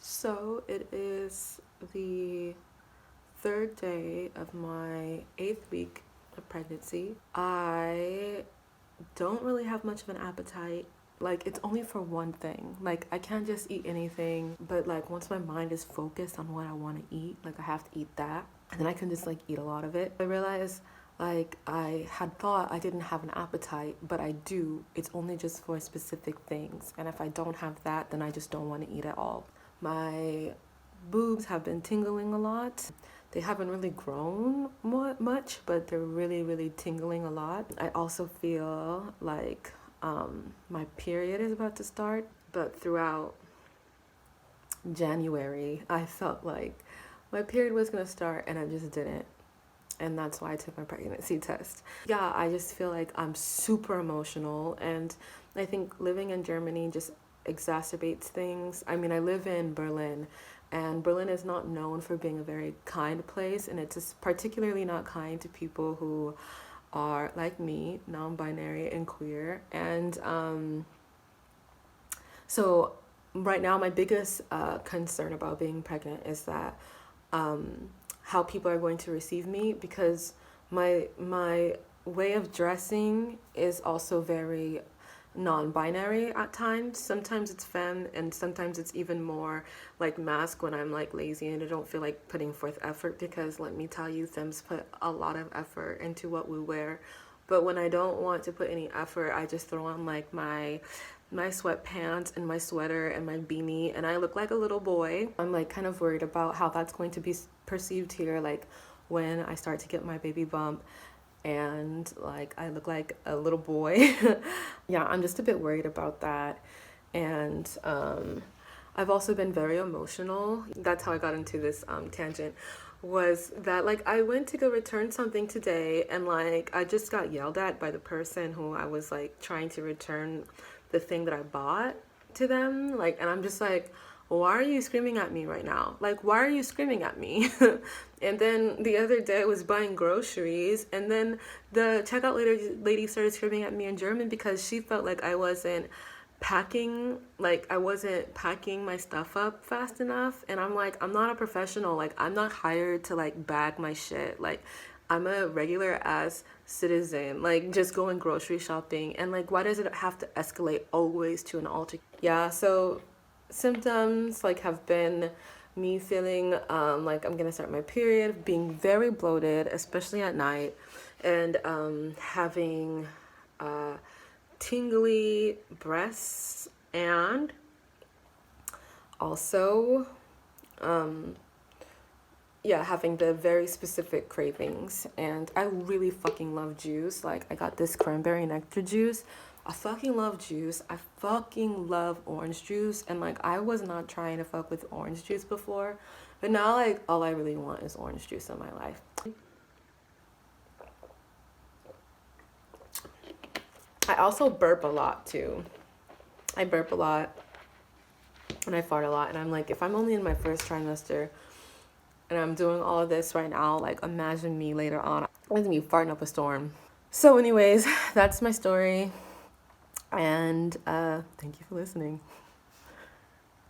So it is the third day of my 8th week of pregnancy. I don't really have much of an appetite. Like, it's only for one thing. Like, I can't just eat anything, but like once my mind is focused on what I want to eat, like I have to eat that, and then I can just like eat a lot of it. I realized like I had thought I didn't have an appetite, but I do. It's only just for specific things, and if I don't have that, then I just don't want to eat at all. My boobs have been tingling a lot. They haven't really grown much, but they're really, really tingling a lot. I also feel like my period is about to start, but throughout January, I felt like my period was gonna start and I just didn't. And that's why I took my pregnancy test. Yeah, I just feel like I'm super emotional, and I think living in Germany just exacerbates things. I mean, I live in Berlin, and Berlin is not known for being a very kind place, and it's just particularly not kind to people who are like me, non-binary and queer. And so right now my biggest concern about being pregnant is that how people are going to receive me, because my way of dressing is also very non-binary at times. Sometimes it's femme, and sometimes it's even more like masc when I'm like lazy and I don't feel like putting forth effort, because let me tell you, femmes put a lot of effort into what we wear. But when I don't want to put any effort, I just throw on like my sweatpants and my sweater and my beanie, and I look like a little boy. I'm like kind of worried about how that's going to be perceived here, like when I start to get my baby bump and like I look like a little boy. Yeah, I'm just a bit worried about that. And I've also been very emotional. That's how I got into this tangent, was that like I went to go return something today, and like I just got yelled at by the person who I was like trying to return the thing that I bought to them. Like, and I'm just like, why are you screaming at me right now? Like, why are you screaming at me? And then the other day I was buying groceries, and then the checkout lady started screaming at me in German because she felt like I wasn't packing my stuff up fast enough. And I'm like, I'm not a professional. Like, I'm not hired to like bag my shit. Like, I'm a regular ass citizen, like just going grocery shopping. And like, why does it have to escalate always to an alter? Yeah, so symptoms like have been me feeling like I'm gonna start my period, being very bloated, especially at night, and having tingly breasts, and also yeah, having the very specific cravings. And I really fucking love juice. Like, I got this cranberry nectar juice. I fucking love juice. I fucking love orange juice. And like, I was not trying to fuck with orange juice before, but now like all I really want is orange juice in my life. I also burp a lot too. I burp a lot and I fart a lot, and I'm like, if I'm only in my first trimester and I'm doing all of this right now, like imagine me later on. I'm gonna be farting up a storm. So anyways, that's my story, and thank you for listening.